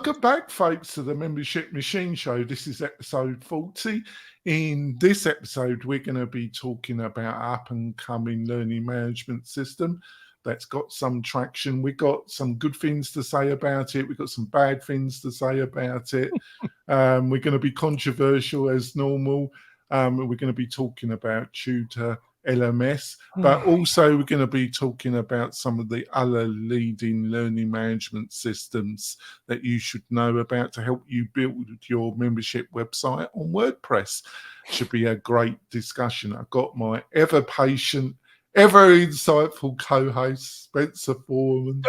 Welcome back, folks, to the Membership Machine Show. This is episode 40. In this episode, we're going to be talking about up-and-coming learning management system that's got some traction. We've got some good things to say about it. We've got some bad things to say about it. We're going to be controversial as normal. We're going to be talking about Tutor LMS, but also we're going to be talking about some of the other leading learning management systems that you should know about to help you build your membership website on WordPress. Should be a great discussion. I've got my ever patient, ever insightful co-host, Spencer Foreman.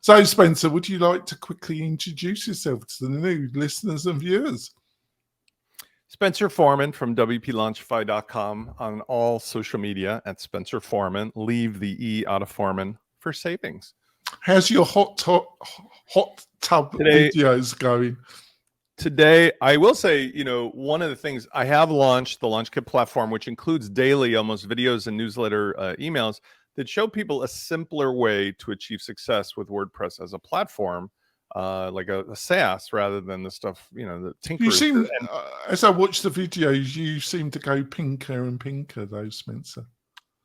So, Spencer, would you like to quickly introduce yourself to the new listeners and viewers? Spencer Foreman from WP-Launchify.com on all social media at Spencer Foreman. Leave the E out of Foreman for savings. How's your hot tub videos going? Today, I will say, one of the things I have launched, the LaunchKit platform, which includes daily almost videos and newsletter emails that show people a simpler way to achieve success with WordPress as a platform. Like a SaaS rather than the stuff, the tinker. You seem, as I watch the videos, you seem to go pinker and pinker, though, Spencer.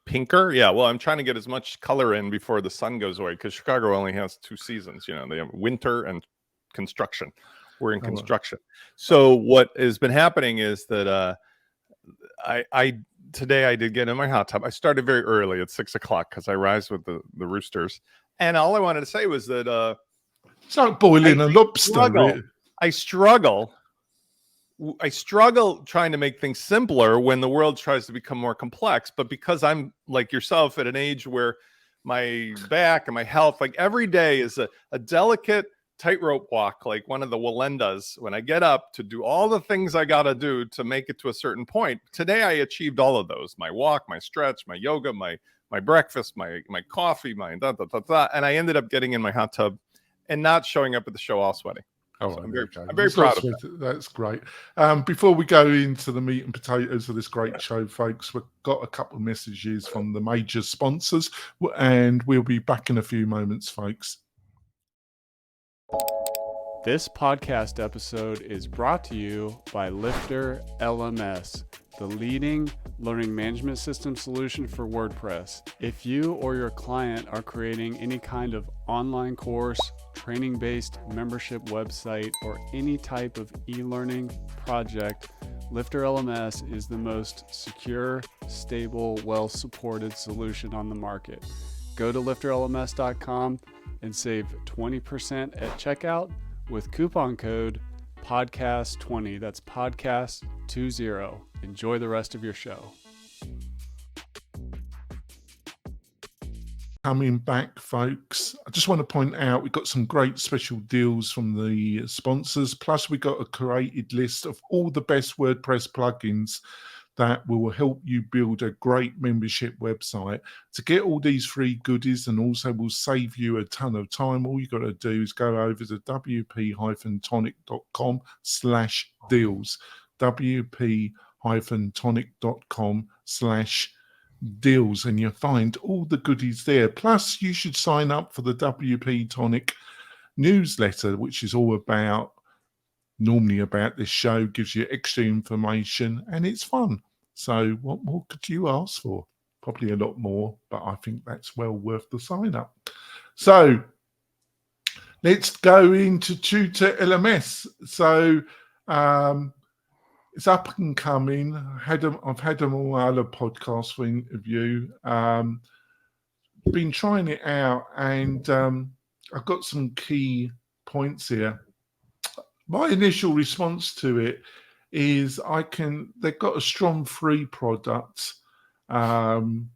Pinker? Yeah, well, I'm trying to get as much color in before the sun goes away because Chicago only has 2 seasons. They have winter and construction. We're in construction. So what has been happening is that today I did get in my hot tub. I started very early at 6 o'clock because I rise with the roosters. And all I wanted to say was that it's like boiling a lobster. I struggle trying to make things simpler when the world tries to become more complex. But because I'm like yourself at an age where my back and my health, like every day is a delicate tightrope walk, like one of the Wallendas, when I get up to do all the things I got to do to make it to a certain point. Today, I achieved all of those: my walk, my stretch, my yoga, my breakfast, my coffee, my and I ended up getting in my hot tub and not showing up at the show all sweaty. So I'm very proud of that. That's great. Before we go into the meat and potatoes of this great show, folks, we've got a couple of messages from the major sponsors, and we'll be back in a few moments, folks. This podcast episode is brought to you by Lifter LMS, the leading learning management system solution for WordPress. If you or your client are creating any kind of online course, training-based membership website, or any type of e-learning project, Lifter LMS is the most secure, stable, well-supported solution on the market. Go to lifterlms.com and save 20% at checkout with coupon code podcast20. That's podcast20. Enjoy the rest of your show. Coming back, folks, I just want to point out we've got some great special deals from the sponsors. Plus, we got a curated list of all the best WordPress plugins that will help you build a great membership website. To get all these free goodies and also will save you a ton of time, all you got to do is go over to wp-tonic.com/deals. wp-tonic.com/deals, and you'll find all the goodies there. Plus, you should sign up for the WP Tonic newsletter, which is all about this show, gives you extra information, and it's fun. So what more could you ask for? Probably a lot more, but I think that's well worth the sign up. So let's go into Tutor LMS. So it's up and coming. I've had them on other podcasts for interview. Been trying it out, and I've got some key points here. My initial response to it is they've got a strong free product, and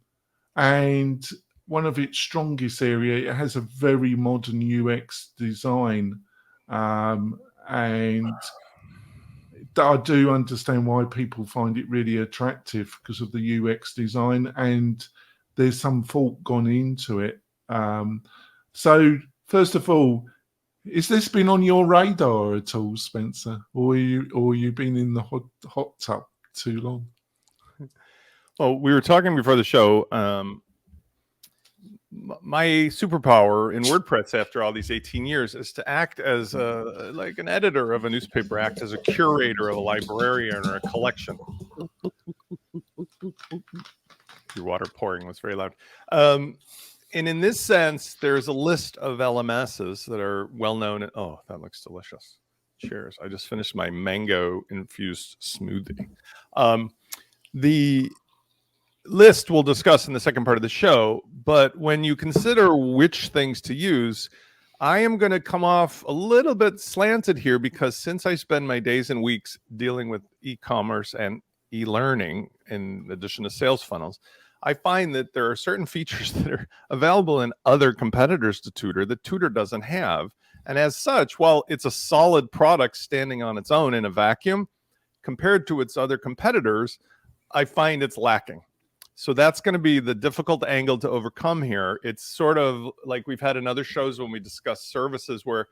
one of its strongest area, it has a very modern UX design, and I do understand why people find it really attractive because of the UX design, and there's some thought gone into it. So first of all, has this been on your radar at all, Spencer, or you been in the hot tub too long? Well, we were talking before the show. my superpower in WordPress after all these 18 years is to act as like an editor of a newspaper, act as a curator of a librarian or a collection. Your water pouring was very loud. And in this sense, there's a list of LMSs that are well known. Oh, that looks delicious. Cheers. I just finished my mango infused smoothie. The list we'll discuss in the second part of the show, but when you consider which things to use, I am going to come off a little bit slanted here, because since I spend my days and weeks dealing with e-commerce and e-learning in addition to sales funnels, I find that there are certain features that are available in other competitors to Tutor that Tutor doesn't have. And as such, while it's a solid product standing on its own in a vacuum, compared to its other competitors, I find it's lacking. So that's going to be the difficult angle to overcome here. It's sort of like we've had in other shows when we discuss services, where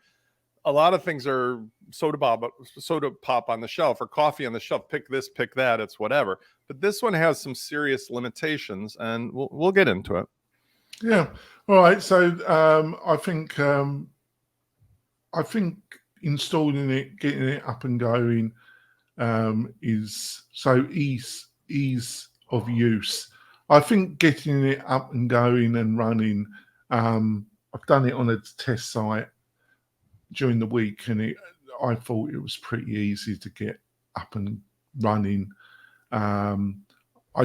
a lot of things are soda pop on the shelf or coffee on the shelf. Pick this, pick that. It's whatever. But this one has some serious limitations, and we'll get into it. Yeah. All right. So I think installing it, getting it up and going is so ease of use. I think getting it up and going and running, I've done it on a test site during the week, and I thought it was pretty easy to get up and running. I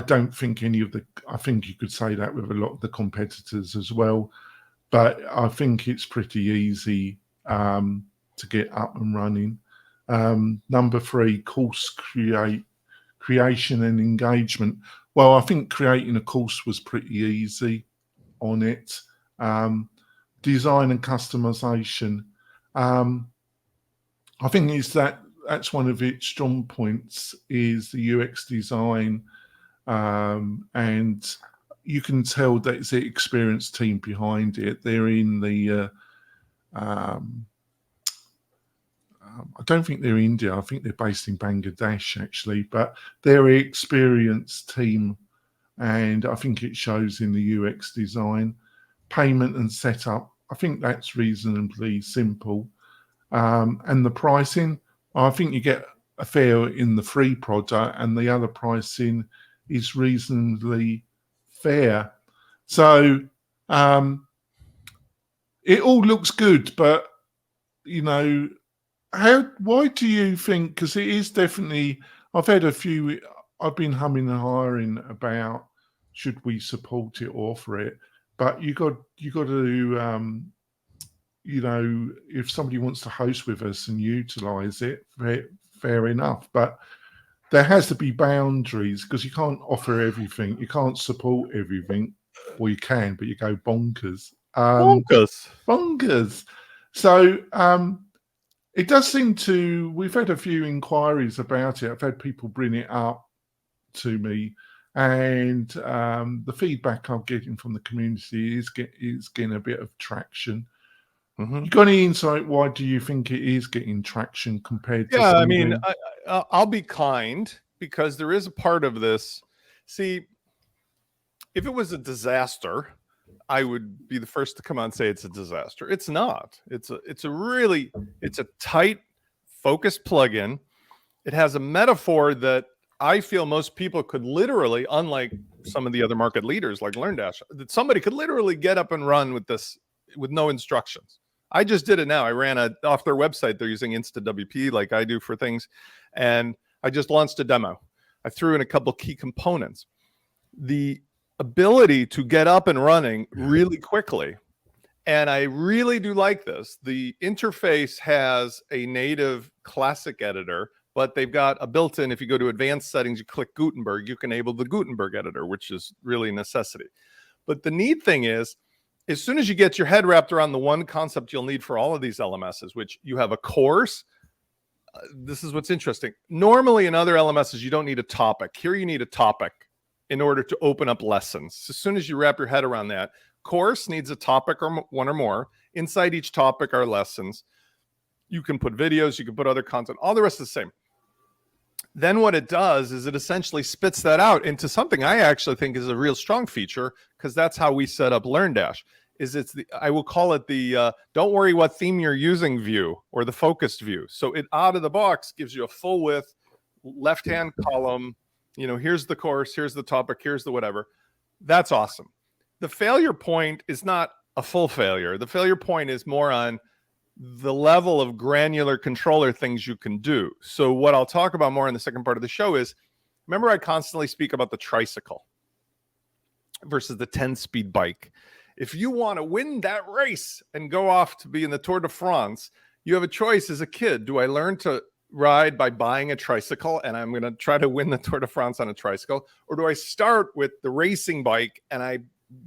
don't think I think you could say that with a lot of the competitors as well, but I think it's pretty easy to get up and running. Number 3, course creation and engagement. Well, I think creating a course was pretty easy on it. Design and customization. I think that's one of its strong points, is the UX design, and you can tell that it's an experienced team behind it. They're in the I don't think they're India. I think they're based in Bangladesh, actually, but they're an experienced team, and I think it shows in the UX design. Payment and setup, I think that's reasonably simple. And the pricing, I think you get a fair in the free product, and the other pricing is reasonably fair. So it all looks good, but why do you think, because it is definitely, I've been humming and hawing about should we support it or offer it, but you got to if somebody wants to host with us and utilize it, fair enough, but there has to be boundaries, because you can't offer everything, you can't support everything. Well, you can, but you go bonkers. Bonkers. So it does seem we've had a few inquiries about it. I've had people bring it up to me, and the feedback I'm getting from the community is getting a bit of traction. You got any insight? Why do you think it is getting traction compared to? Yeah, I mean, I'll be kind, because there is a part of this. See, if it was a disaster, I would be the first to come on and say it's a disaster. It's not. It's a tight, focused plugin. It has a metaphor that I feel most people could literally, unlike some of the other market leaders like LearnDash, that somebody could literally get up and run with this with no instructions. I just did it now. I ran off their website. They're using InstaWP like I do for things. And I just launched a demo. I threw in a couple key components. The ability to get up and running really quickly. And I really do like this. The interface has a native classic editor, but they've got a built-in, if you go to advanced settings, you click Gutenberg, you can enable the Gutenberg editor, which is really a necessity. But the neat thing is, as soon as you get your head wrapped around the one concept you'll need for all of these LMSs, which you have a course, this is what's interesting. Normally in other LMSs, you don't need a topic. Here you need a topic in order to open up lessons. As soon as you wrap your head around that, course needs a topic or one or more. Inside each topic are lessons. You can put videos, you can put other content, all the rest is the same. then what it does is it essentially spits that out into something I actually think is a real strong feature, because that's how we set up LearnDash. I will call it the don't worry what theme you're using view, or the focused view. So it out of the box gives you a full width left-hand column. Here's the course, here's the topic, here's the whatever. That's awesome. The failure point is not a full failure. The failure point is more on the level of granular controller things you can do. So what I'll talk about more in the second part of the show is, remember I constantly speak about the tricycle versus the 10-speed bike. If you want to win that race and go off to be in the Tour de France, you have a choice as a kid. Do I learn to ride by buying a tricycle and I'm going to try to win the Tour de France on a tricycle? Or do I start with the racing bike and I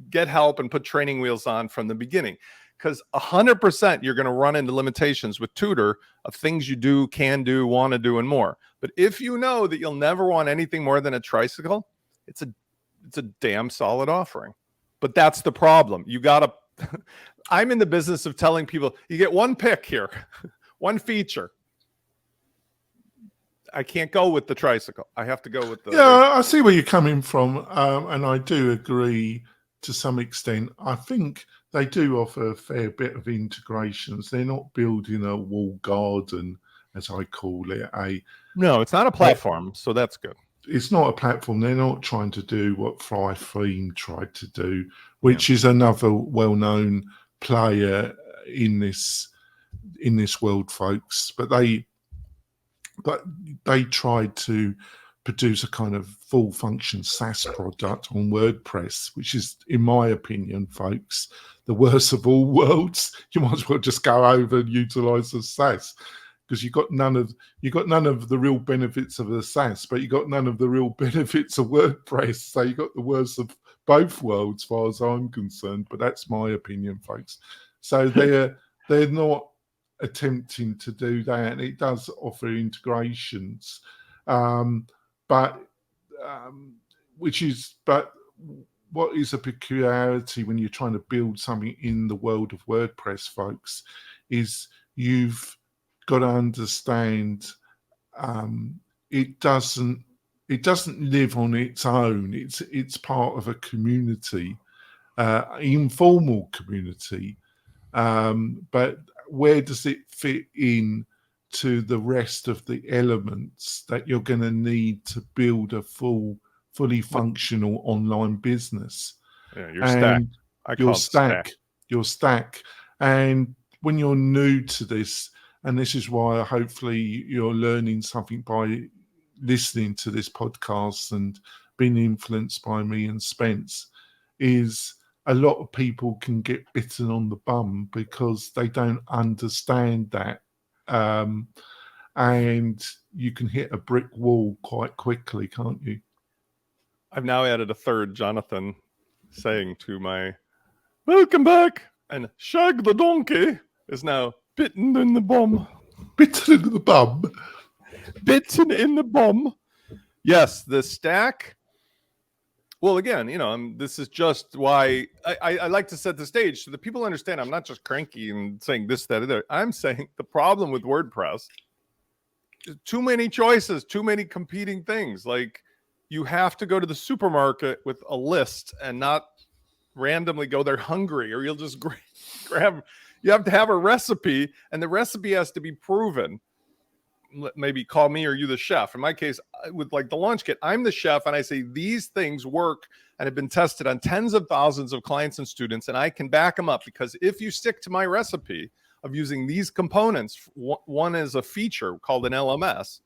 get help and put training wheels on from the beginning? Because 100% you're going to run into limitations with Tutor of things you do, can do, want to do, and more. But if you know that you'll never want anything more than a tricycle, it's a damn solid offering. But that's the problem. You got to, I'm in the business of telling people, you get one pick here, one feature. I can't go with the tricycle. I have to go with the... Yeah, I see where you're coming from. And I do agree to some extent. I think they do offer a fair bit of integrations. They're not building a wall garden, as I call it. No, it's not a platform, so that's good. It's not a platform. They're not trying to do what Theme tried to do, which is another well-known player in this world, folks. But they tried to produce a kind of full function SaaS product on WordPress, which is, in my opinion, folks, the worst of all worlds. You might as well just go over and utilize the SaaS, because you got none of the real benefits of the SaaS, but you got none of the real benefits of WordPress. So you got the worst of both worlds, as far as I'm concerned. But that's my opinion, folks. So they're not attempting to do that, and it does offer integrations, but what is a peculiarity when you're trying to build something in the world of WordPress, folks, is you've got to understand it doesn't live on its own. It's part of a community, informal community, but where does it fit in to the rest of the elements that you're going to need to build a fully functional online business? Yeah, your stack. Your stack. And when you're new to this, and this is why hopefully you're learning something by listening to this podcast and being influenced by me and Spence, is a lot of people can get bitten on the bum because they don't understand that. And you can hit a brick wall quite quickly, can't you? I've now added a third Jonathan saying to my welcome back, and Shag the donkey is now bitten in the bum. Bitten in the bum. Bitten in the bum. Yes, the stack. Well, again, this is just why I like to set the stage so that people understand I'm not just cranky and saying this, that, or that. I'm saying the problem with WordPress is too many choices, too many competing things. Like, you have to go to the supermarket with a list and not randomly go there hungry, or you'll just grab. You have to have a recipe, and the recipe has to be proven. Maybe call me or you the chef. In my case, with like the launch kit, I'm the chef, and I say these things work and have been tested on tens of thousands of clients and students, and I can back them up, because if you stick to my recipe of using these components, one is a feature called an LMS,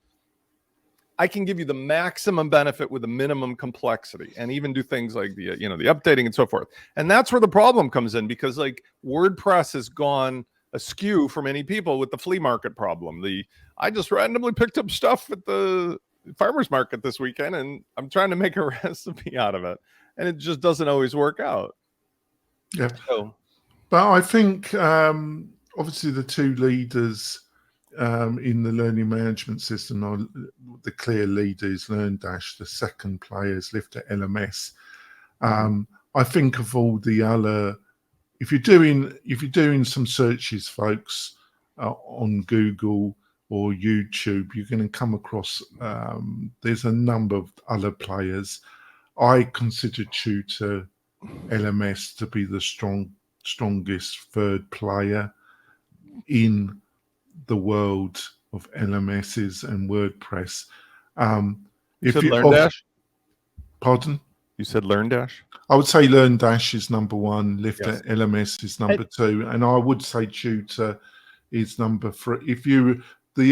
I can give you the maximum benefit with the minimum complexity, and even do things like the updating and so forth. And that's where the problem comes in, because like WordPress has gone askew for many people with the flea market problem. I just randomly picked up stuff at the farmer's market this weekend, and I'm trying to make a recipe out of it, and it just doesn't always work out. Yeah. So, but I think obviously the two leaders in the learning management system are the clear leader is LearnDash. The second player is Tutor LMS. I think of all the other. If you're doing some searches, folks, on Google, or YouTube, you're going to come across, there's a number of other players. I consider Tutor LMS to be the strongest third player in the world of LMSs and WordPress. You said LearnDash? Pardon? You said LearnDash? I would say LearnDash is number one, Lifter Yes. LMS is number two, and I would say Tutor is number three. If you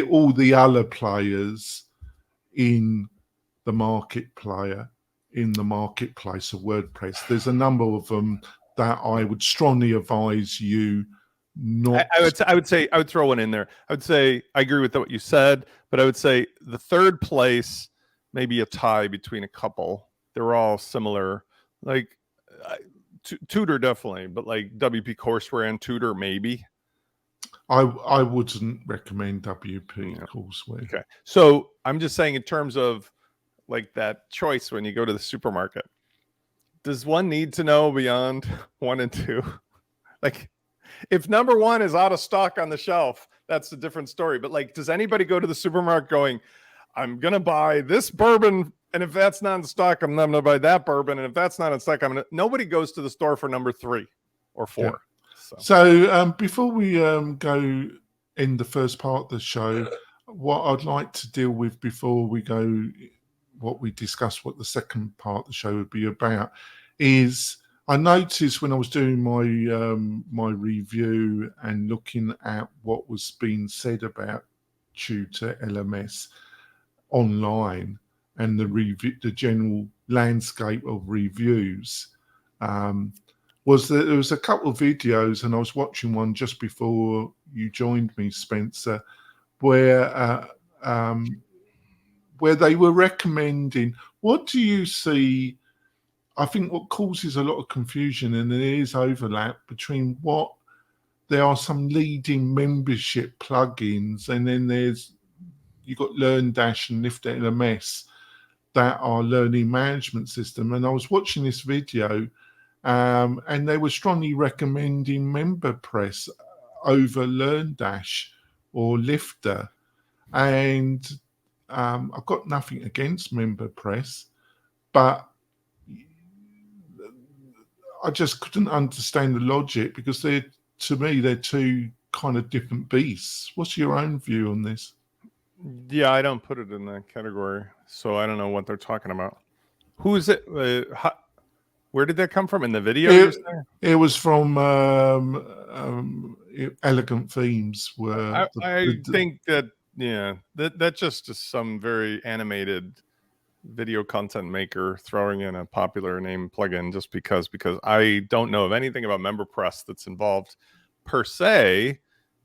all the other players in the marketplace of WordPress, there's a number of them that I would strongly advise you not. I would throw one in there. I would say I agree with what you said, but I would say the third place, maybe a tie between a couple. They're all similar, like Tutor definitely, but like WP Courseware and Tutor maybe. I wouldn't recommend WP Courseware. Okay, so I'm just saying in terms of like that choice when you go to the supermarket, does one need to know beyond 1 and 2? Like, if number 1 is out of stock on the shelf, that's a different story. But like, does anybody go to the supermarket going, I'm gonna buy this bourbon, and if that's not in stock, I'm not gonna buy that bourbon, and if that's not in stock, nobody goes to the store for number 3 or 4. Yeah. So before we go in the first part of the show, what I'd like to deal with before we go, what we discuss, what the second part of the show would be about, is I noticed when I was doing my my review and looking at what was being said about Tutor LMS online and the general landscape of reviews, was that there was a couple of videos, and I was watching one just before you joined me, Spencer, where they were recommending, what do you see? I think what causes a lot of confusion, and there is overlap between there are some leading membership plugins, and then you've got LearnDash and Lifter LMS that are learning management system. And I was watching this video, and they were strongly recommending MemberPress over LearnDash or Lifter. And I've got nothing against MemberPress, but I just couldn't understand the logic, because to me, they're two kind of different beasts. What's your own view on this? Yeah, I don't put it in that category, so I don't know what they're talking about. Who is it? Where did that come from in the video? It was from Elegant Themes. Where I think that, yeah, that just is some very animated video content maker throwing in a popular name plugin just because I don't know of anything about MemberPress that's involved per se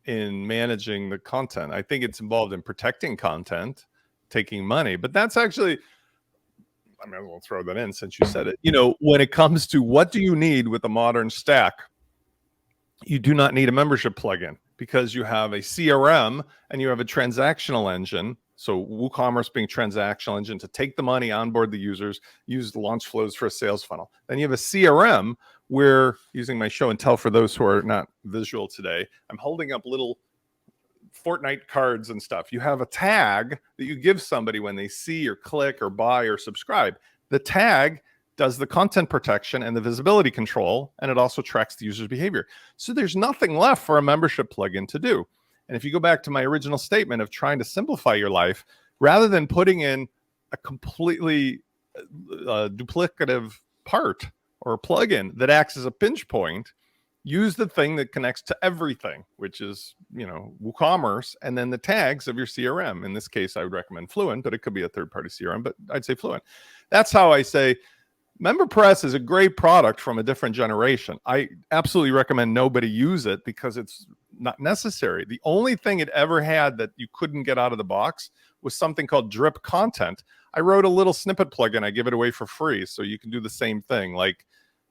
in managing the content. I think it's involved in protecting content, taking money, but that's actually, I might as well throw that in since you said it. You know, when it comes to what do you need with a modern stack, you do not need a membership plugin, because you have a CRM and you have a transactional engine. So WooCommerce being transactional engine to take the money, onboard the users, use the launch flows for a sales funnel. Then you have a CRM where, using my show and tell for those who are not visual today, I'm holding up little Fortnite cards and stuff. You have a tag that you give somebody when they see or click or buy or subscribe. The tag does the content protection and the visibility control, and it also tracks the user's behavior. So there's nothing left for a membership plugin to do. And if you go back to my original statement of trying to simplify your life, rather than putting in a completely duplicative part or a plugin that acts as a pinch point, use the thing that connects to everything, which is, you know, WooCommerce, and then the tags of your CRM. In this case, I would recommend Fluent, but it could be a third-party CRM, but I'd say Fluent. That's how I say MemberPress is a great product from a different generation. I absolutely recommend nobody use it because it's not necessary. The only thing it ever had that you couldn't get out of the box was something called drip content. I wrote a little snippet plugin. I give it away for free, so you can do the same thing. Like,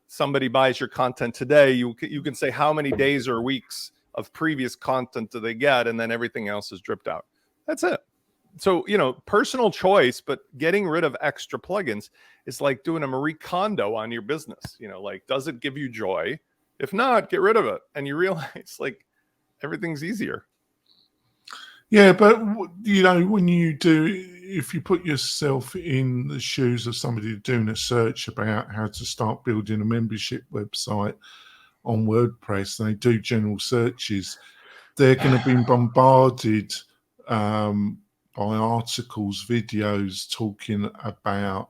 somebody buys your content today, you can say how many days or weeks of previous content do they get, and then everything else is dripped out. That's it. So, you know, personal choice, but getting rid of extra plugins is like doing a Marie Kondo on your business. You know, like, does it give you joy? If not, get rid of it. And you realize, like, everything's easier. Yeah, but when you do, if you put yourself in the shoes of somebody doing a search about how to start building a membership website on WordPress, they do general searches, they're going to be bombarded by articles, videos talking about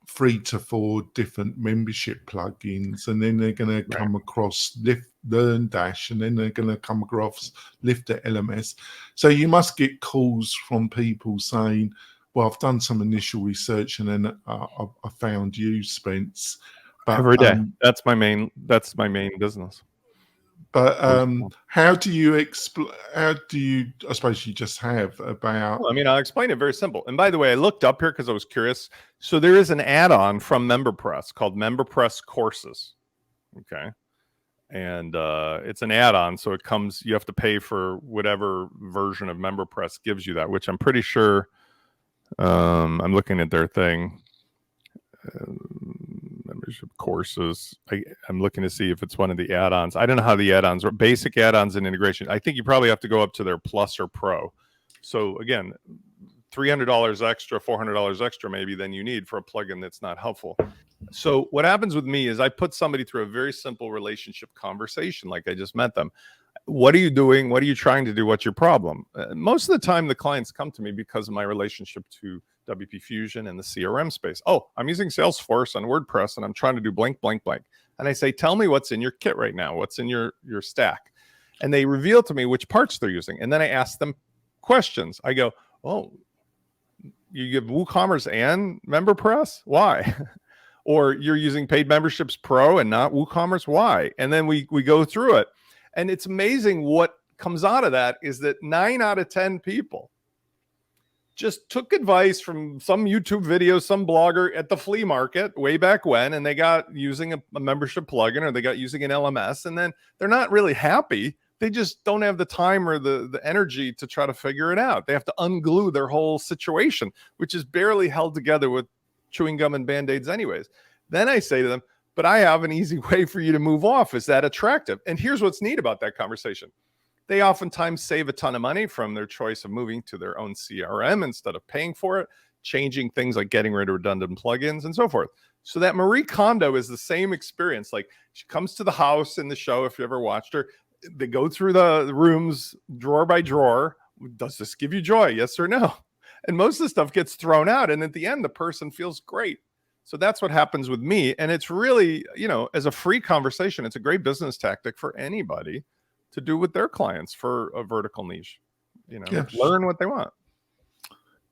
3 to 4 different membership plugins, and then they're going to come across LearnDash, and then they're going to come across Tutor LMS. So you must get calls from people saying, well, I've done some initial research and then I found you, Spence. But, every day. That's my main business. But how do you I suppose you just have about... Well, I mean, I'll explain it very simple. And by the way, I looked up here because I was curious. So there is an add-on from MemberPress called MemberPress Courses. Okay. And it's an add-on. So it comes, you have to pay for whatever version of MemberPress gives you that, which I'm pretty sure, I'm looking at their thing. Membership courses. I'm looking to see if it's one of the add-ons. I don't know how the add-ons are. Basic add-ons and integration. I think you probably have to go up to their Plus or Pro. So again, $300 extra, $400 extra maybe than you need for a plugin that's not helpful. So what happens with me is I put somebody through a very simple relationship conversation, like I just met them. What are you doing? What are you trying to do? What's your problem? Most of the time, the clients come to me because of my relationship to WP Fusion and the CRM space. Oh, I'm using Salesforce on WordPress and I'm trying to do blank, blank, blank. And I say, tell me what's in your kit right now. What's in your stack? And they reveal to me which parts they're using. And then I ask them questions. I go, oh, you give WooCommerce and MemberPress? Why? Or you're using Paid Memberships Pro and not WooCommerce? Why? And then we go through it. And it's amazing what comes out of that is that 9 out of 10 people just took advice from some YouTube video, some blogger at the flea market way back when, and they got using a membership plugin or they got using an LMS, and then they're not really happy. They just don't have the time or the energy to try to figure it out. They have to unglue their whole situation, which is barely held together with chewing gum and Band-Aids anyways. Then I say to them, but I have an easy way for you to move off. Is that attractive? And here's what's neat about that conversation. They oftentimes save a ton of money from their choice of moving to their own CRM instead of paying for it, changing things like getting rid of redundant plugins and so forth. So that Marie Kondo is the same experience. Like she comes to the house in the show, if you ever watched her, they go through the rooms drawer by drawer. Does this give you joy? Yes or no? And most of the stuff gets thrown out. And at the end, the person feels great. So that's what happens with me. And it's really, as a free conversation, it's a great business tactic for anybody to do with their clients for a vertical niche, Yes. Learn what they want.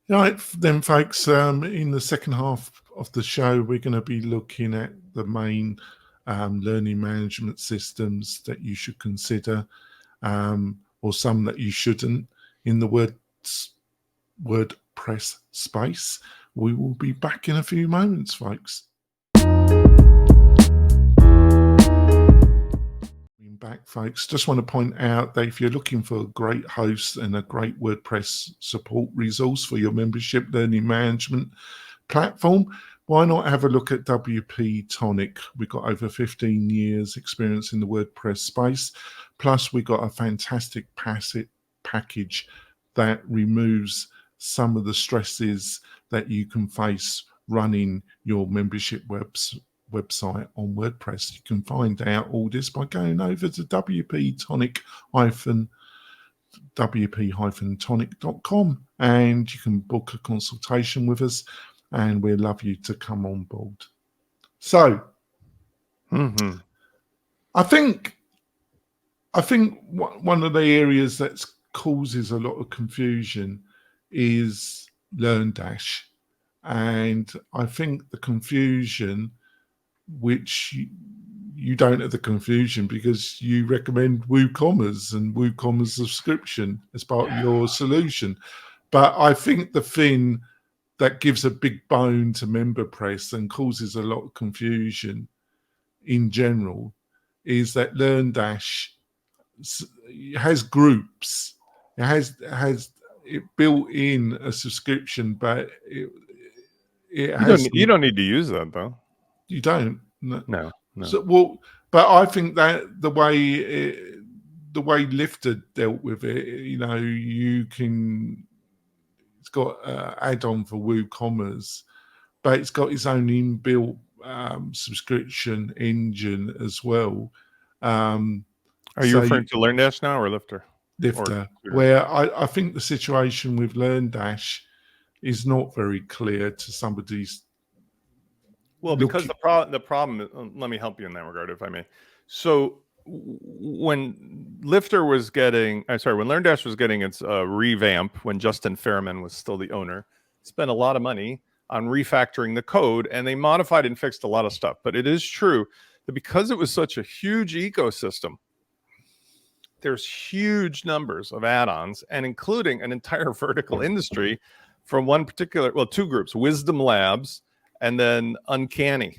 Right, then, folks, in the second half of the show, we're going to be looking at the main learning management systems that you should consider, or some that you shouldn't in the WordPress space. We will be back in a few moments, folks. Back, folks. Just want to point out that if you're looking for a great host and a great WordPress support resource for your membership learning management platform, why not have a look at WP-Tonic? We've got over 15 years experience in the WordPress space. Plus, we got a fantastic package that removes some of the stresses that you can face running your membership website on WordPress. You can find out all this by going over to WP-Tonic.com, and you can book a consultation with us, and we'd love you to come on board. So, I think one of the areas that causes a lot of confusion is LearnDash, and I think the confusion, which you don't have the confusion because you recommend WooCommerce and WooCommerce subscription as part of your solution. But I think the thing that gives a big bone to MemberPress and causes a lot of confusion in general is that LearnDash has groups. It has it built in a subscription, but you don't need to use that though. You don't? No. So, but I think that the way the way Lifter dealt with it, it's got add-on for WooCommerce, but it's got its own inbuilt subscription engine as well. Are you referring to LearnDash now or Lifter? Lifter, where I think the situation with LearnDash is not very clear to somebody's. Well, because the problem, let me help you in that regard, if I may. So when LearnDash was getting its revamp, when Justin Fairman was still the owner, spent a lot of money on refactoring the code, and they modified and fixed a lot of stuff. But it is true that because it was such a huge ecosystem, there's huge numbers of add-ons, and including an entire vertical industry from two groups, Wisdom Labs and then Uncanny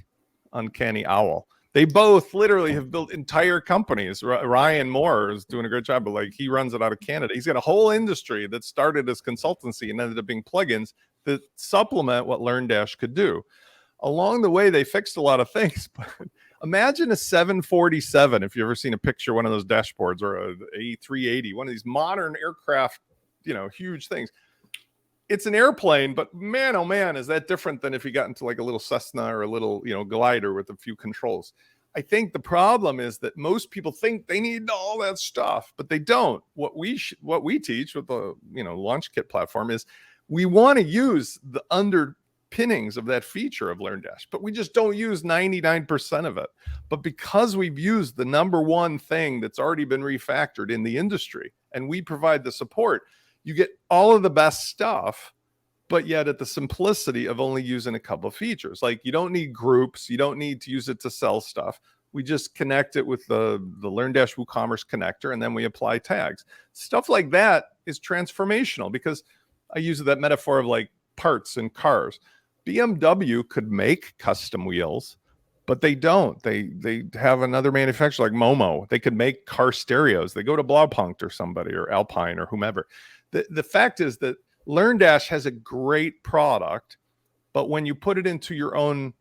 Owl. They both literally have built entire companies. Ryan Moore is doing a great job, but he runs it out of Canada. He's got a whole industry that started as consultancy and ended up being plugins that supplement what LearnDash could do. Along the way, they fixed a lot of things, but imagine a 747, if you've ever seen a picture, one of those dashboards, or a A380, one of these modern aircraft, huge things. It's an airplane, but man, oh man, is that different than if you got into like a little Cessna or a little, glider with a few controls. I think the problem is that most people think they need all that stuff, but they don't. What we teach with the, Launch Kit platform is we want to use the underpinnings of that feature of LearnDash, but we just don't use 99% of it. But because we've used the number one thing that's already been refactored in the industry, and we provide the support, you get all of the best stuff, but yet at the simplicity of only using a couple of features. Like, you don't need groups. You don't need to use it to sell stuff. We just connect it with the LearnDash WooCommerce connector, and then we apply tags. Stuff like that is transformational, because I use that metaphor of like parts in cars. BMW could make custom wheels, but they don't. They have another manufacturer like Momo. They could make car stereos. They go to Blaupunkt or somebody, or Alpine or whomever. The fact is that LearnDash has a great product, but when you put it into your own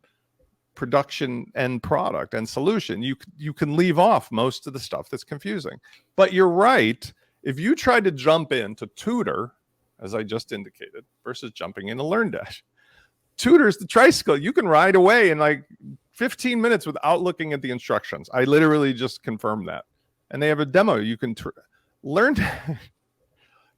production end product and solution, you can leave off most of the stuff that's confusing. But you're right. If you tried to jump into Tutor, as I just indicated, versus jumping into LearnDash, Tutor's the tricycle. You can ride away in like 15 minutes without looking at the instructions. I literally just confirmed that. And they have a demo. You can learn.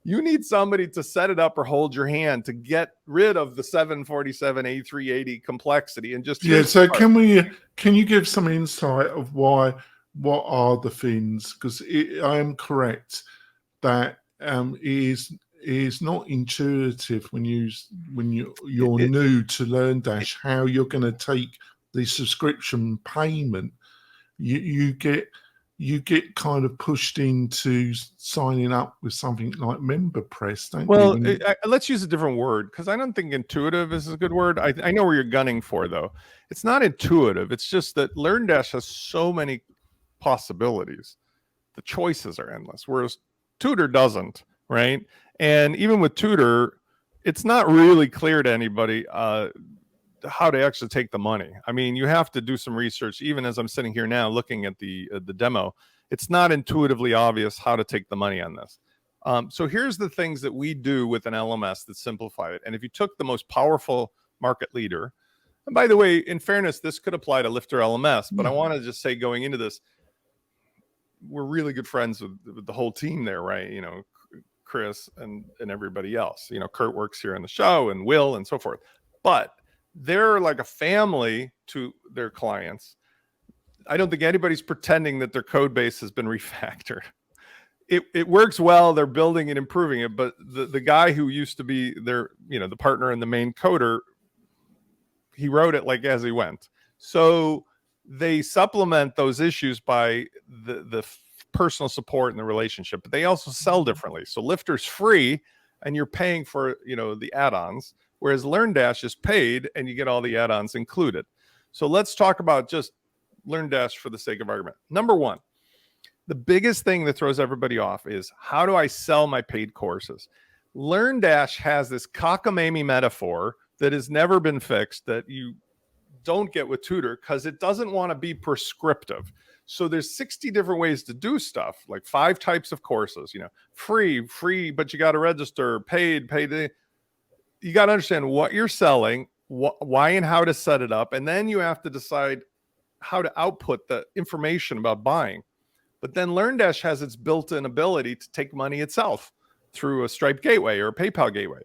You need somebody to set it up or hold your hand to get rid of the 747 A380 complexity and just So can you give some insight of what are the things? Because I am correct that it is not intuitive when you're new to LearnDash how you're going to take the subscription payment. You get kind of pushed into signing up with something like MemberPress, don't you? Well, let's use a different word, because I don't think intuitive is a good word. I know where you're gunning for, though. It's not intuitive. It's just that LearnDash has so many possibilities. The choices are endless, whereas Tutor doesn't, right? And even with Tutor, it's not really clear to anybody how to actually take the money. I mean, you have to do some research. Even as I'm sitting here now looking at the demo, it's not intuitively obvious how to take the money on this. So here's the things that we do with an LMS that simplify it. And if you took the most powerful market leader, and by the way, in fairness, this could apply to Lifter LMS, but I want to just say, going into this, we're really good friends with the whole team there, right? Chris and everybody else. Kurt works here on the show, and Will, and so forth. But they're like a family to their clients. I don't think anybody's pretending that their code base has been refactored. It works well. They're building and improving it. But the guy who used to be their, the partner and the main coder, he wrote it like as he went. So they supplement those issues by the personal support and the relationship, but they also sell differently. So Lifter's free and you're paying for, the add-ons, whereas LearnDash is paid and you get all the add-ons included. So let's talk about just LearnDash for the sake of argument. Number one, the biggest thing that throws everybody off is, how do I sell my paid courses? LearnDash has this cockamamie metaphor that has never been fixed, that you don't get with Tutor, because it doesn't want to be prescriptive. So there's 60 different ways to do stuff, like 5 types of courses, free, but you got to register, paid. You got to understand what you're selling, why and how to set it up. And then you have to decide how to output the information about buying. But then LearnDash has its built-in ability to take money itself through a Stripe gateway or a PayPal gateway.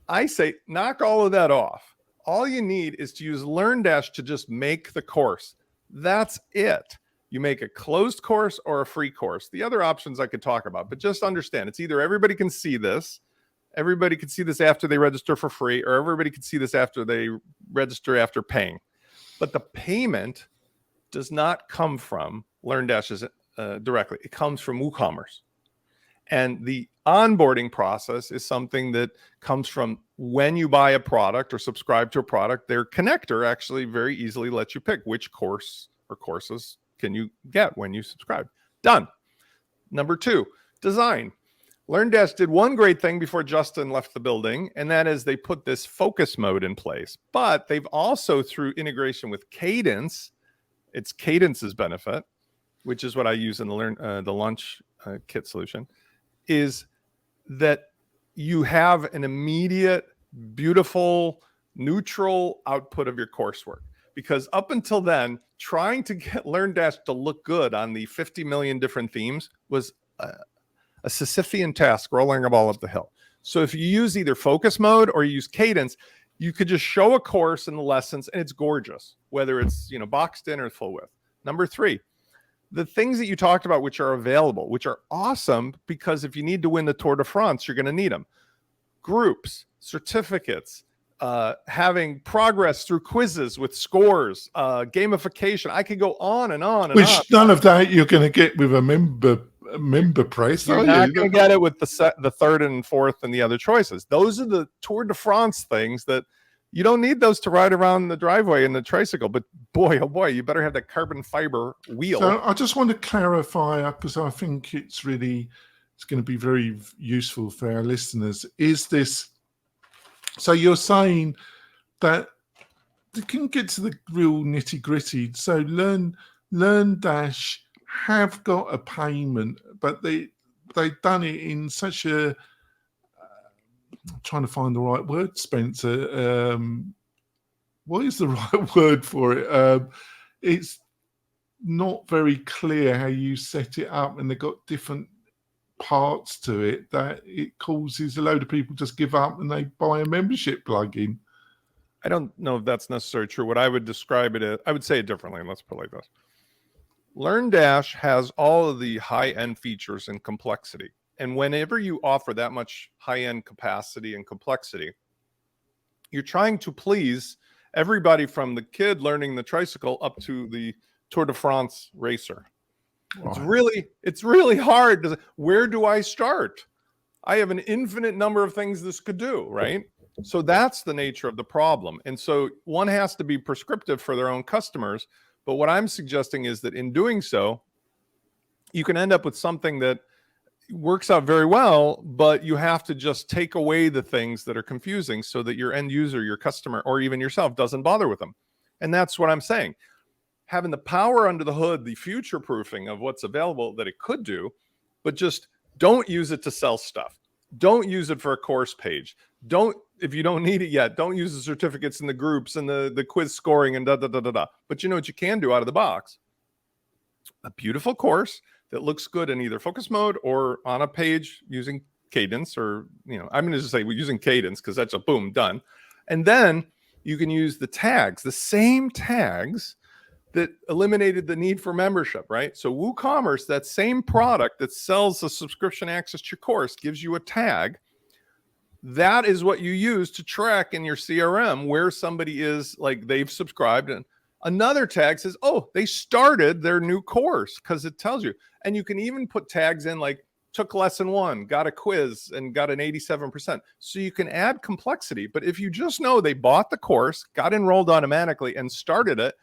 I say, knock all of that off. All you need is to use LearnDash to just make the course. That's it. You make a closed course or a free course. The other options I could talk about, but just understand it's either everybody can see this after they register for free, or everybody can see this after they register after paying. But the payment does not come from LearnDash's directly. It comes from WooCommerce. And the onboarding process is something that comes from when you buy a product or subscribe to a product. Their connector actually very easily lets you pick which course or courses can you get when you subscribe. Done. Number 2, design. LearnDash did one great thing before Justin left the building, and that is they put this focus mode in place. But they've also, through integration with Cadence, it's Cadence's benefit, which is what I use in the lunch kit solution, is that you have an immediate, beautiful, neutral output of your coursework. Because up until then, trying to get LearnDash to look good on the 50 million different themes was a Sisyphean task rolling a ball up the hill. So if you use either focus mode or you use Cadence, you could just show a course and the lessons, and it's gorgeous, whether it's boxed in or full width. Number 3, the things that you talked about, which are available, which are awesome, because if you need to win the Tour de France, you're going to need them. Groups, certificates, having progress through quizzes with scores, gamification. I could go on and on and Which on. none of that you're going to get with a member price. You're not going to get it with the third and fourth and the other choices. Those are the Tour de France things that you don't need those to ride around the driveway in the tricycle. But boy, oh boy, you better have that carbon fiber wheel. So I just want to clarify, because I think it's going to be very useful for our listeners. Is this, so you're saying that you can get to the real nitty gritty. So LearnDash have got a payment, but they've done it in such a, I'm trying to find the right word, Spencer. What is the right word for it? It's not very clear how you set it up, and they've got different parts to it that it causes a load of people just give up and they buy a membership plugin. I don't know if that's necessarily true. What I would describe it as, I would say it differently. Let's put it like this. LearnDash has all of the high-end features and complexity. And whenever you offer that much high-end capacity and complexity, you're trying to please everybody from the kid learning the tricycle up to the Tour de France racer. Right. It's really hard. Where do I start? I have an infinite number of things this could do, right? So that's the nature of the problem. And so one has to be prescriptive for their own customers. But what I'm suggesting is that in doing so, you can end up with something that works out very well, but you have to just take away the things that are confusing so that your end user, your customer, or even yourself doesn't bother with them. And that's what I'm saying. Having the power under the hood, the future proofing of what's available that it could do, but just don't use it to sell stuff. Don't use it for a course page. If you don't need it yet, don't use the certificates and the groups and the quiz scoring and da-da-da-da-da. But you know what you can do out of the box? A beautiful course that looks good in either focus mode or on a page using Cadence, or, I'm going to just say we're using Cadence because that's a boom, done. And then you can use the tags, the same tags that eliminated the need for membership, right? So WooCommerce, that same product that sells the subscription access to your course, gives you a tag. That is what you use to track in your CRM where somebody is, like they've subscribed. And another tag says, oh, they started their new course, because it tells you. And you can even put tags in like took lesson 1, got a quiz and got an 87%. So you can add complexity. But if you just know they bought the course, got enrolled automatically and started it,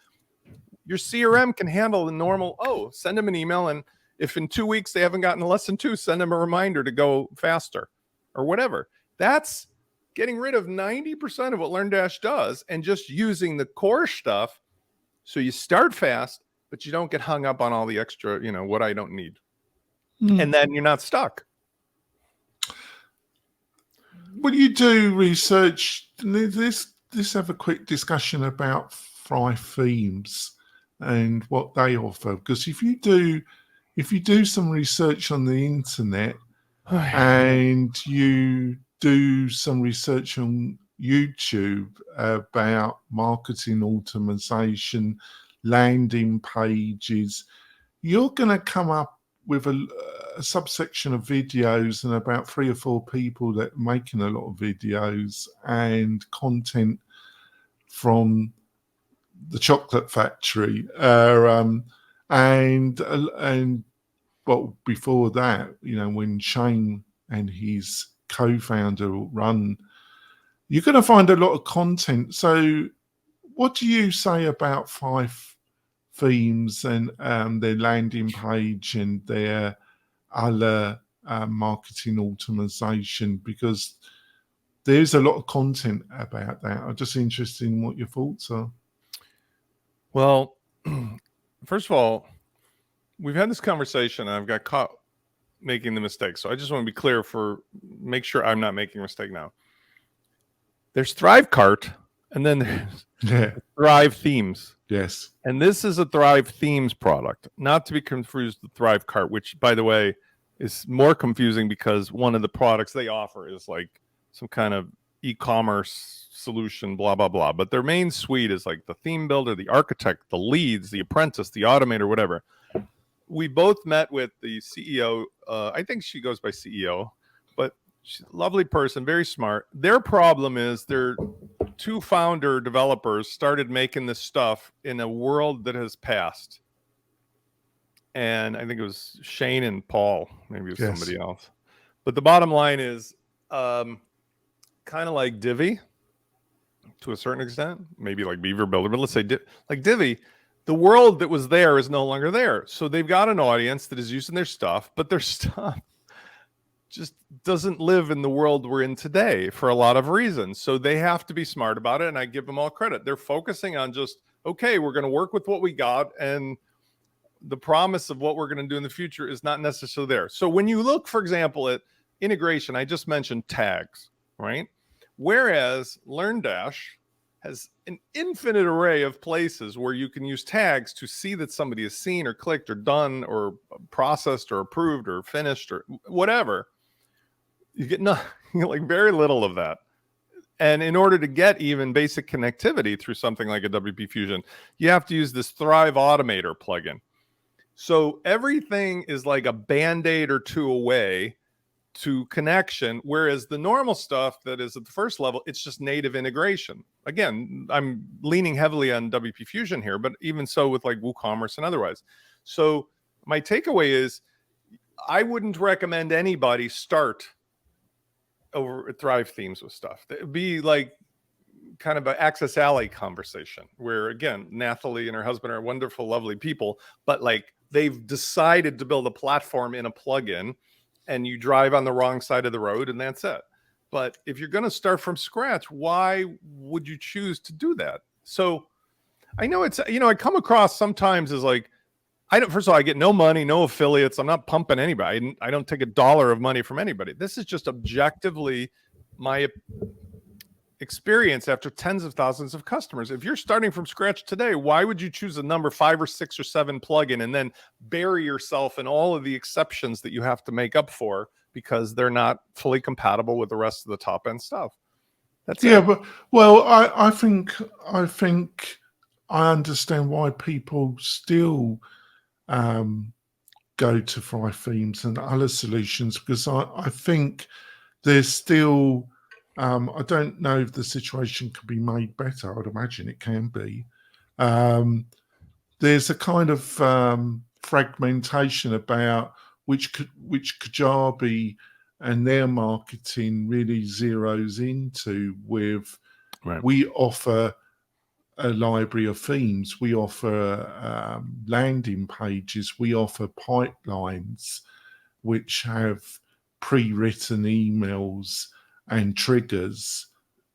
your CRM can handle the normal, send them an email. And if in 2 weeks they haven't gotten a lesson 2, send them a reminder to go faster or whatever. That's getting rid of 90% of what LearnDash does and just using the core stuff. So you start fast, but you don't get hung up on all the extra, what I don't need. Mm. And then you're not stuck. When you do research, let's have a quick discussion about Fry themes and what they offer. Because if you do some research on the internet and you do some research on YouTube about marketing automation, landing pages, you're going to come up with a subsection of videos and about 3 or 4 people that are making a lot of videos and content from the chocolate factory. And well, before that, when Shane and his co-founder run, you're going to find a lot of content. So what do you say about 5 themes and their landing page and their other marketing automation? Because there's a lot of content about that. I'm just interested in what your thoughts are. Well, first of all, we've had this conversation and I've got caught making the mistake. So I just want to be clear make sure I'm not making a mistake now. There's Thrive Cart and then there's Thrive Themes. Yes. And this is a Thrive Themes product, not to be confused with Thrive Cart, which, by the way, is more confusing because one of the products they offer is like some kind of e-commerce solution, blah, blah, blah. But their main suite is like the theme builder, the architect, the leads, the apprentice, the automator, whatever. We both met with the CEO. I think she goes by CEO, but she's a lovely person, very smart. Their problem is their 2 founder developers started making this stuff in a world that has passed. And I think it was Shane and Paul, maybe it was somebody else. But the bottom line is kind of like Divi to a certain extent, maybe like Beaver Builder, but let's say like Divi, the world that was there is no longer there. So they've got an audience that is using their stuff, but their stuff just doesn't live in the world we're in today for a lot of reasons. So they have to be smart about it. And I give them all credit. They're focusing on just, okay, we're going to work with what we got. And the promise of what we're going to do in the future is not necessarily there. So when you look, for example, at integration, I just mentioned tags, right? Whereas LearnDash has an infinite array of places where you can use tags to see that somebody has seen or clicked or done or processed or approved or finished or whatever. You get like very little of that. And in order to get even basic connectivity through something like a WP Fusion, you have to use this Thrive Automator plugin. So everything is like a Band-Aid or 2 away to connection, whereas the normal stuff that is at the first level, it's just native integration. Again, I'm leaning heavily on WP Fusion here, but even so with like WooCommerce and otherwise. So my takeaway is I wouldn't recommend anybody start over Thrive Themes with stuff. It'd be like kind of an Access Alley conversation where, again, Nathalie and her husband are wonderful, lovely people, but like they've decided to build a platform in a plugin and you drive on the wrong side of the road and that's it. But if you're going to start from scratch, why would you choose to do that? So I know it's, I come across sometimes as like, first of all, I get no money, no affiliates. I'm not pumping anybody. I don't take $1 of money from anybody. This is just objectively my experience after tens of thousands of customers. If you're starting from scratch today, why would you choose a number 5 or 6 or 7 plugin and then bury yourself in all of the exceptions that you have to make up for because they're not fully compatible with the rest of the top end stuff? That's it. But well, I think I understand why people still go to Thrive Themes and other solutions, because I think there's still I don't know if the situation can be made better. I'd imagine it can be. There's a kind of fragmentation about which Kajabi and their marketing really zeroes into with. Right. We offer a library of themes. We offer landing pages. We offer pipelines which have pre-written emails and triggers.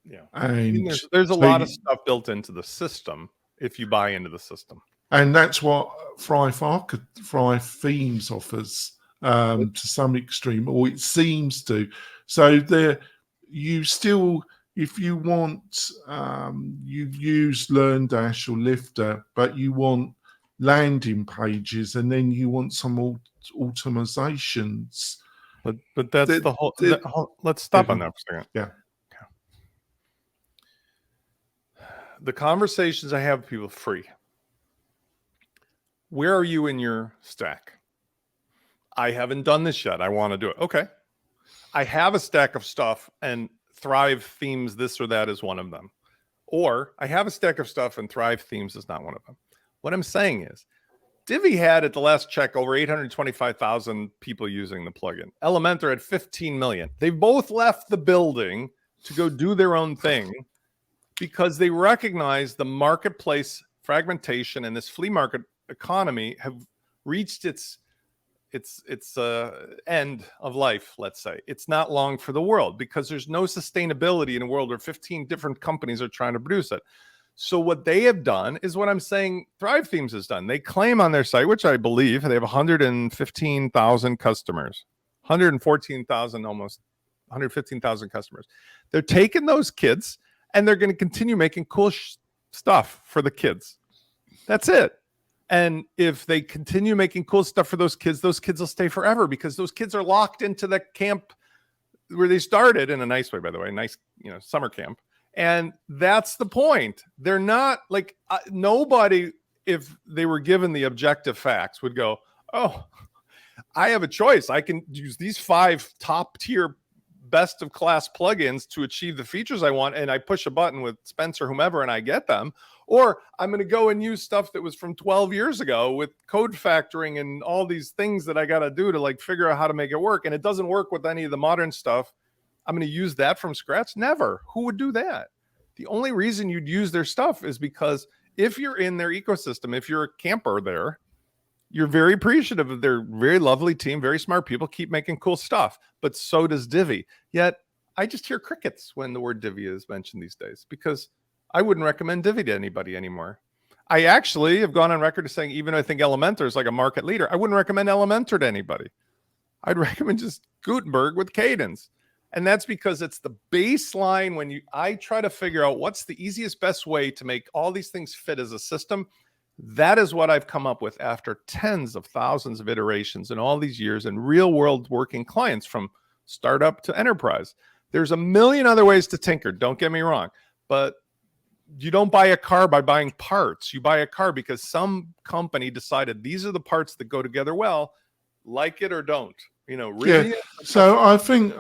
Yeah. And there's a lot of stuff built into the system if you buy into the system. And that's what Thrive Themes offers to some extreme, or it seems to. So there, you still, if you want, you've used LearnDash or Lifter, but you want landing pages, and then you want some automatizations. But that's the whole. Let's stop on that for a second. Yeah. The conversations I have with people free. Where are you in your stack? I haven't done this yet. I want to do it. Okay. I have a stack of stuff, and Thrive Themes, this or that, is one of them. Or I have a stack of stuff and Thrive Themes is not one of them. What I'm saying is, Divi had, at the last check, over 825,000 people using the plugin. Elementor had 15 million. They both left the building to go do their own thing because they recognize the marketplace fragmentation and this flea market economy have reached its end of life. Let's say it's not long for the world because there's no sustainability in a world where 15 different companies are trying to produce it. So what they have done is what I'm saying Thrive Themes has done. They claim on their site, which I believe they have 115,000 customers, 114,000, almost 115,000 customers. They're taking those kids and they're going to continue making cool stuff for the kids. That's it. And if they continue making cool stuff for those kids will stay forever because those kids are locked into the camp where they started, in a nice way, by the way, nice, summer camp. And that's the point. They're not like nobody, if they were given the objective facts, would go, oh, I have a choice. I can use these 5 top tier, best of class plugins to achieve the features I want. And I push a button with Spencer, whomever, and I get them. Or I'm going to go and use stuff that was from 12 years ago with code factoring and all these things that I got to do to like figure out how to make it work. And it doesn't work with any of the modern stuff. I'm going to use that from scratch. Never. Who would do that? The only reason you'd use their stuff is because if you're in their ecosystem, if you're a camper there, you're very appreciative of their very lovely team, very smart people, keep making cool stuff. But so does Divi. Yet I just hear crickets when the word Divi is mentioned these days because I wouldn't recommend Divi to anybody anymore. I actually have gone on record as saying, even though I think Elementor is like a market leader, I wouldn't recommend Elementor to anybody. I'd recommend just Gutenberg with Cadence. And that's because it's the baseline when I try to figure out what's the easiest, best way to make all these things fit as a system. That is what I've come up with after tens of thousands of iterations in all these years and real world working clients from startup to enterprise. There's a million other ways to tinker. Don't get me wrong, but you don't buy a car by buying parts. You buy a car because some company decided these are the parts that go together well, like it or don't. Really. Yeah. So I think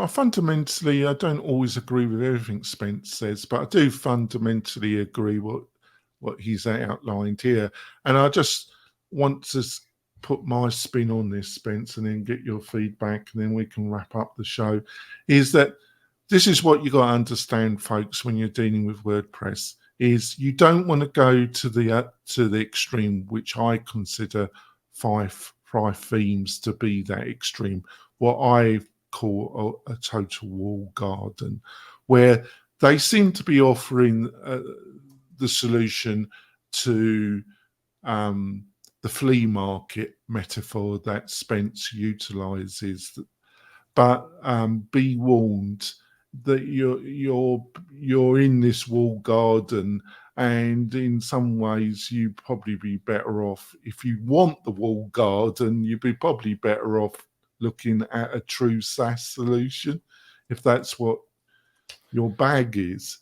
fundamentally, I don't always agree with everything Spence says, but I do fundamentally agree what he's outlined here. And I just want to put my spin on this, Spence, and then get your feedback, and then we can wrap up the show. Is that this is what you got to understand, folks, when you're dealing with WordPress, is you don't want to go to the extreme, which I consider five themes to be that extreme, what I call a total wall garden, where they seem to be offering the solution to the flea market metaphor that Spence utilizes. But be warned that you're in this wall garden, and in some ways you'd probably be better off, if you want the wall garden, you'd be probably better off looking at a true SaaS solution, if that's what your bag is.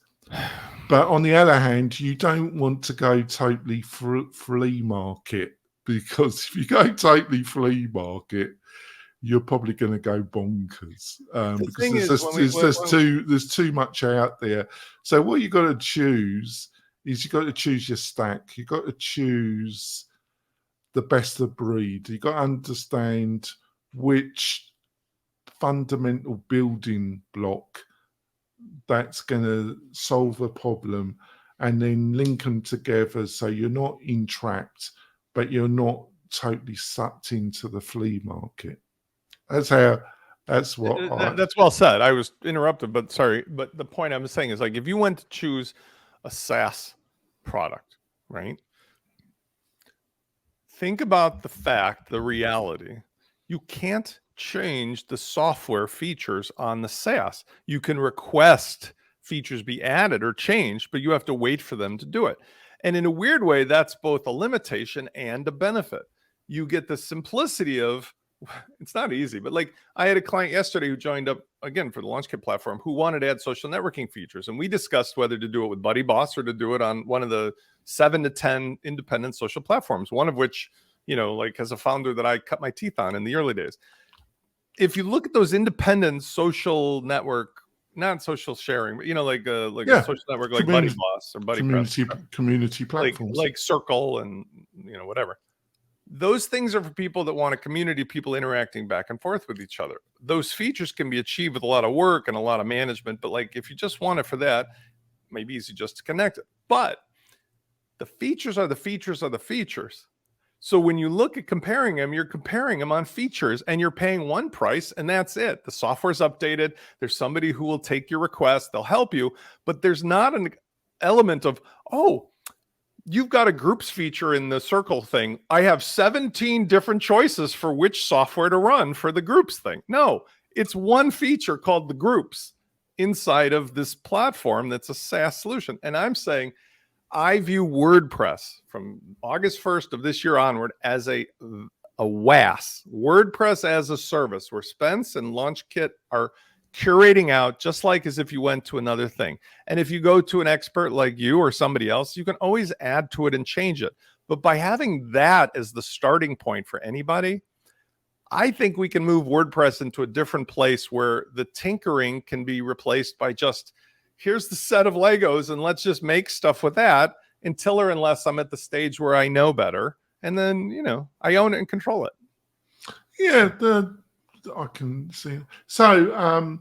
But on the other hand, you don't want to go totally flea market, because if you go totally flea market, you're probably going to go bonkers because there's too much out there. So what you got to choose is you got to choose your stack. You got to choose the best of breed. You got to understand which fundamental building block that's going to solve a problem, and then link them together so you're not entrapped, but you're not totally sucked into the flea market. That's well said. I was interrupted, but sorry. But the point I'm saying is, like, if you went to choose a SaaS product, right? think about the reality. You can't change the software features on the SaaS. You can request features be added or changed, but you have to wait for them to do it. And in a weird way, that's both a limitation and a benefit. You get the simplicity of, it's not easy, but like I had a client yesterday who joined up again for the LaunchKit platform who wanted to add social networking features. And we discussed whether to do it with BuddyBoss or to do it on one of the 7 to 10 independent social platforms, one of which, like as a founder that I cut my teeth on in the early days. If you look at those independent social network, not social sharing, but like a social network like BuddyBoss or BuddyPress, community platforms like Circle and whatever. Those things are for people that want a community, people interacting back and forth with each other. Those features can be achieved with a lot of work and a lot of management, but like if you just want it for that, maybe easy just to connect it. But the features are the features are the features. So when you look at comparing them, you're comparing them on features and you're paying one price and that's it. The software's updated. There's somebody who will take your request. They'll help you, but there's not an element of, oh, you've got a groups feature in the Circle thing. I have 17 different choices for which software to run for the groups thing. No, it's one feature called the groups inside of this platform that's a SaaS solution. And I'm saying I view WordPress from August 1st of this year onward as a WAS, WordPress as a service, where Spence and LaunchKit are curating out just like as if you went to another thing. And if you go to an expert like you or somebody else, you can always add to it and change it. But by having that as the starting point for anybody, I think we can move WordPress into a different place where the tinkering can be replaced by just, here's the set of Legos and let's just make stuff with that until or unless I'm at the stage where I know better. And then, I own it and control it. Yeah, I can see. So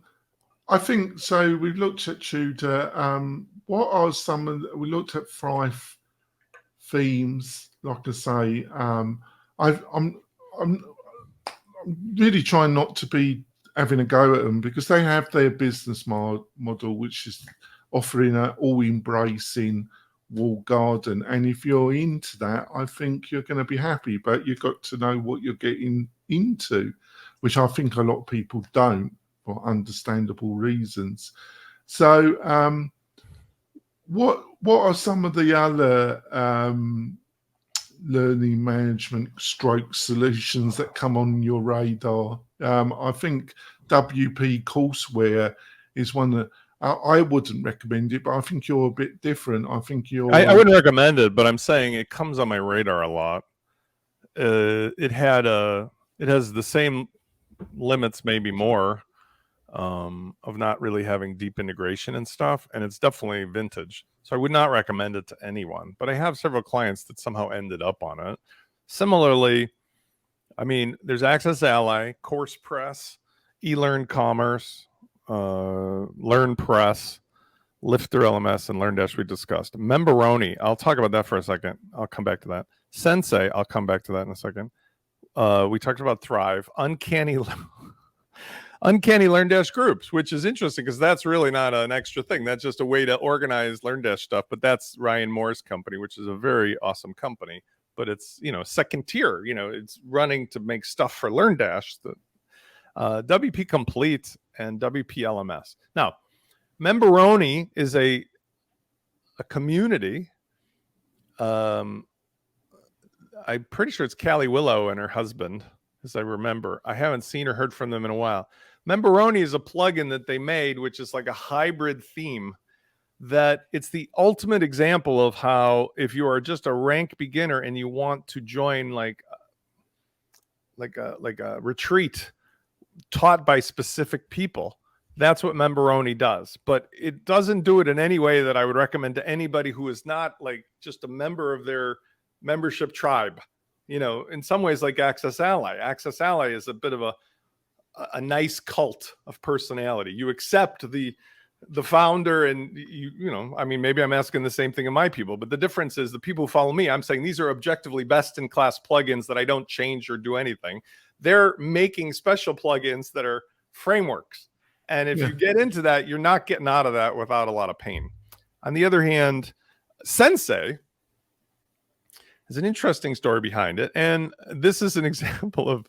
I think so. We looked at Tutor. What are some of we looked at 5 themes. Like I say, I'm really trying not to be having a go at them because they have their business model, which is offering an all-embracing walled garden. And if you're into that, I think you're going to be happy. But you've got to know what you're getting into, which I think a lot of people don't for understandable reasons. So what are some of the other learning management stroke solutions that come on your radar? I think WP Courseware is one that I wouldn't recommend it, but I think you're a bit different. I think you're... I wouldn't recommend it, but I'm saying it comes on my radar a lot. It has the same limits, maybe more, of not really having deep integration and stuff, and it's definitely vintage. So I would not recommend it to anyone, but I have several clients that somehow ended up on it. Similarly, I mean, there's Access Ally, CoursePress, eLearn Commerce, LearnPress, Lifter LMS, and LearnDash we discussed. Memberoni, I'll talk about that for a second. I'll come back to that. Sensei, I'll come back to that in a second. We talked about Thrive. Uncanny LearnDash groups, which is interesting because that's really not an extra thing. That's just a way to organize LearnDash stuff. But that's Ryan Moore's company, which is a very awesome company. But it's, second tier. It's running to make stuff for LearnDash. WP Complete and WP LMS. Now, Memberoni is a community. I'm pretty sure it's Callie Willow and her husband, as I remember. I haven't seen or heard from them in a while. Memberoni is a plugin that they made, which is like a hybrid theme that it's the ultimate example of how if you are just a rank beginner and you want to join like a retreat taught by specific people, that's what Memberoni does. But it doesn't do it in any way that I would recommend to anybody who is not like just a member of their membership tribe. In some ways like Access Ally. Access Ally is a bit of a nice cult of personality. You accept the founder and I mean, maybe I'm asking the same thing of my people, but the difference is the people who follow me, I'm saying these are objectively best in class plugins that I don't change or do anything. They're making special plugins that are frameworks. And if you get into that, you're not getting out of that without a lot of pain. On the other hand, Sensei There's an interesting story behind it. And this is an example of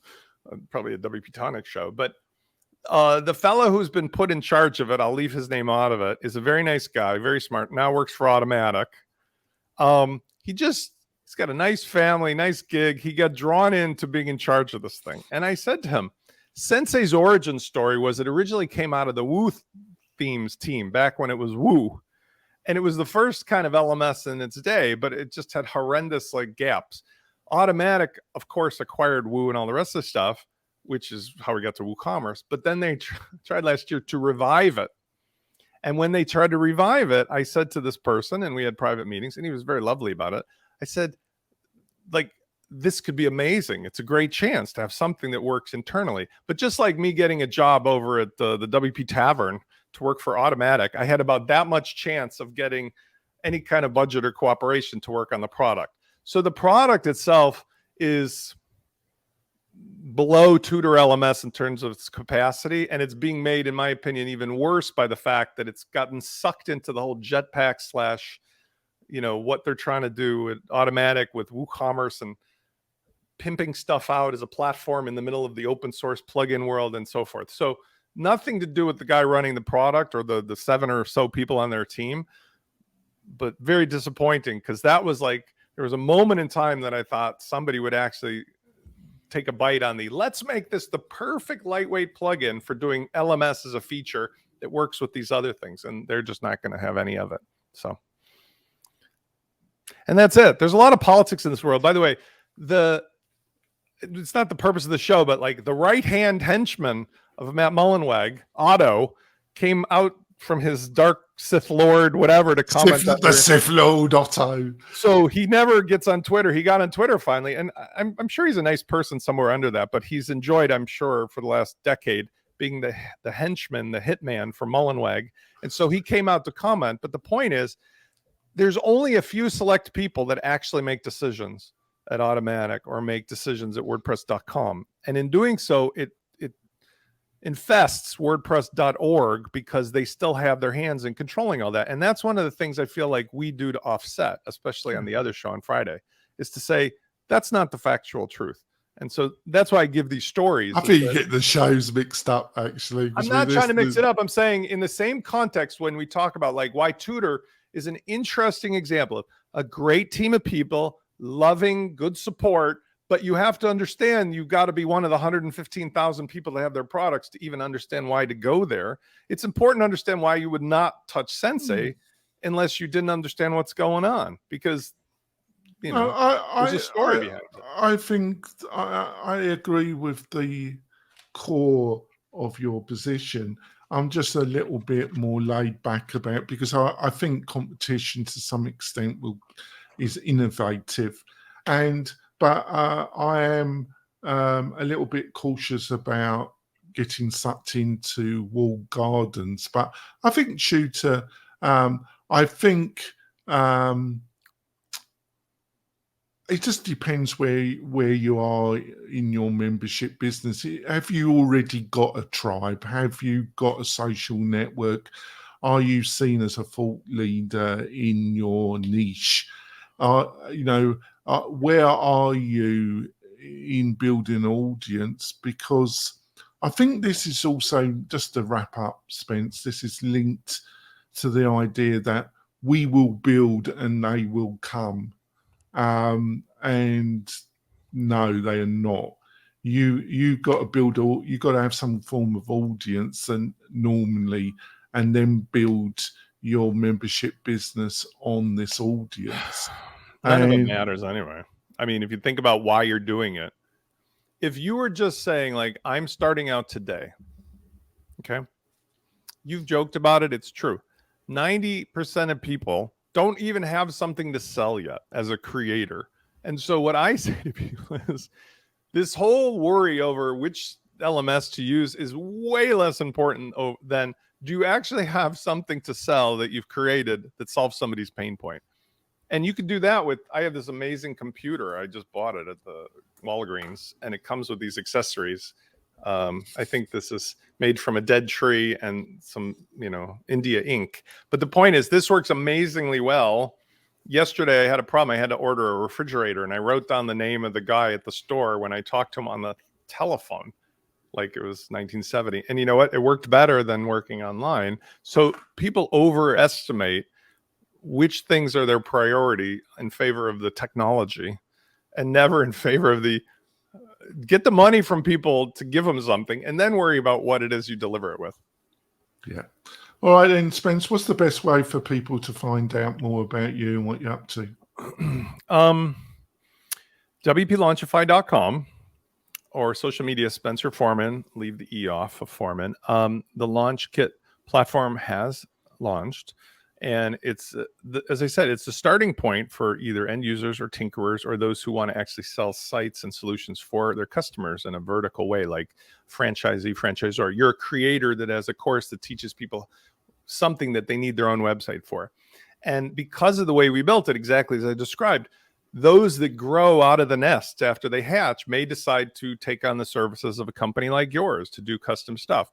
probably a WP-Tonic show, but the fellow who's been put in charge of it, I'll leave his name out of it, is a very nice guy, very smart, now works for Automatic. He's got a nice family, nice gig. He got drawn into being in charge of this thing. And I said to him, Sensei's origin story was it originally came out of the Woo themes team back when it was Woo. And it was the first kind of LMS in its day, but it just had horrendous like gaps. Automatic, of course, acquired Woo and all the rest of the stuff, which is how we got to WooCommerce. But then they tried last year to revive it. And when they tried to revive it, I said to this person, and we had private meetings, and he was very lovely about it. I said, like, this could be amazing. It's a great chance to have something that works internally. But just like me getting a job over at the WP Tavern to work for Automatic, I had about that much chance of getting any kind of budget or cooperation to work on the product. So the product itself is below Tutor LMS in terms of its capacity, and it's being made, in my opinion, even worse by the fact that it's gotten sucked into the whole jetpack slash, what they're trying to do at Automatic with WooCommerce and pimping stuff out as a platform in the middle of the open source plugin world and so forth. So nothing to do with the guy running the product or the 7 or so people on their team, but very disappointing, because that was like, there was a moment in time that I thought somebody would actually take a bite on let's make this the perfect lightweight plugin for doing LMS as a feature that works with these other things. And they're just not going to have any of it. So, and that's it. There's a lot of politics in this world. By the way, it's not the purpose of the show, but like the right-hand henchman of Matt Mullenweg, Otto, came out from his dark Sith Lord, whatever, to comment. The Sith Lord Otto. So he never gets on Twitter. He got on Twitter finally, and I'm sure he's a nice person somewhere under that, but he's enjoyed, I'm sure, for the last decade being the henchman, the hitman for Mullenweg. And so he came out to comment. But the point is, there's only a few select people that actually make decisions at Automatic or make decisions at WordPress.com. And in doing so, it infests WordPress.org because they still have their hands in controlling all that. And that's one of the things I feel like we do to offset, especially on the other show on Friday, is to say that's not the factual truth. And so that's why I give these stories. I think you get the shows mixed up, actually. I'm not trying to mix it up. I'm saying in the same context, when we talk about like why Tutor is an interesting example of a great team of people, loving, good support, but you have to understand you've got to be one of the 115,000 people that have their products to even understand why to go there. It's important to understand why you would not touch Sensei unless you didn't understand what's going on, because there's a story behind it. I think I agree with the core of your position. I'm just a little bit more laid back about, because I think competition to some extent is innovative, but I am a little bit cautious about getting sucked into walled gardens. But I think Tutor, it just depends where you are in your membership business. Have you already got a tribe? Have you got a social network? Are you seen as a thought leader in your niche? Where are you in building an audience? Because I think this is also, just to wrap up, Spence, this is linked to the idea that we will build and they will come. And no, they are not. You've got to build, you've got to have some form of audience, and normally, and then build your membership business on this audience. None of it matters anyway. I mean, if you think about why you're doing it, if you were just saying like, I'm starting out today, okay, you've joked about it. It's true. 90% of people don't even have something to sell yet as a creator. And so what I say to people is this whole worry over which LMS to use is way less important than, do you actually have something to sell that you've created that solves somebody's pain point? And you can do that with, I have this amazing computer. I just bought it at the Walgreens, and it comes with these accessories. I think this is made from a dead tree and some, India ink. But the point is, this works amazingly well yesterday I had a problem. I had to order a refrigerator, and I wrote down the name of the guy at the store when I talked to him on the telephone, like it was 1970. And you know what? It worked better than working online. So people overestimate which things are their priority in favor of the technology, and never in favor of the get the money from people to give them something, and then worry about what it is you deliver it with. Yeah. All right then, Spence, what's the best way for people to find out more about you and what you're up to? WPLaunchify.com or social media, Spencer Foreman, leave the E off of Foreman. The Launch Kit platform has launched, and it's, as I said, it's the starting point for either end users or tinkerers or those who want to actually sell sites and solutions for their customers in a vertical way, like franchisee, franchisor. You're a creator that has a course that teaches people something that they need their own website for. And because of the way we built it, exactly as I described, those that grow out of the nest after they hatch may decide to take on the services of a company like yours to do custom stuff.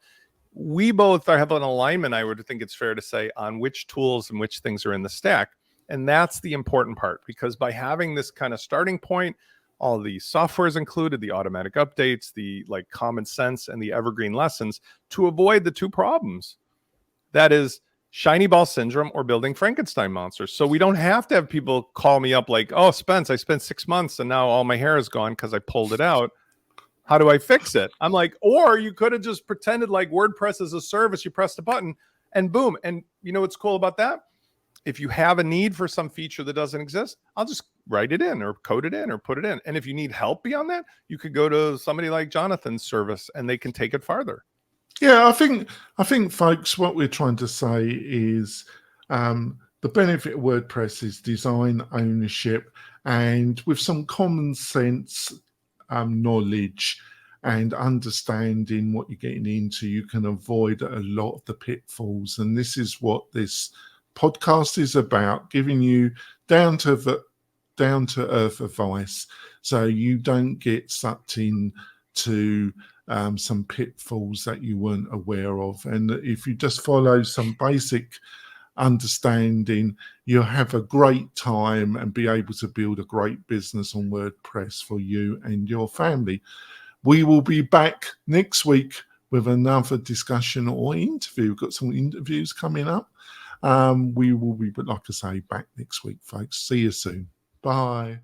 We both have an alignment, I would think it's fair to say, on which tools and which things are in the stack. And that's the important part, because by having this kind of starting point, all the software is included, the automatic updates, the like common sense and the evergreen lessons to avoid the two problems. That is shiny ball syndrome or building Frankenstein monsters. So we don't have to have people call me up like, oh, Spence, I spent 6 months and now all my hair is gone because I pulled it out. How do I fix it? I'm like, or you could have just pretended like WordPress is a service. You press the button and boom. And you know what's cool about that? If you have a need for some feature that doesn't exist, I'll just write it in or code it in or put it in. And if you need help beyond that, you could go to somebody like Jonathan's service and they can take it farther. Yeah, I think, folks, what we're trying to say is the benefit of WordPress is design ownership, and with some common sense knowledge and understanding what you're getting into, you can avoid a lot of the pitfalls. And this is what this podcast is about, giving you down to earth advice so you don't get sucked into some pitfalls that you weren't aware of. And if you just follow some basic understanding, you'll have a great time and be able to build a great business on WordPress for you and your family. We will be back next week with another discussion or interview. We've got some interviews coming up. We will be, like I say, back next week, folks. See you soon. Bye.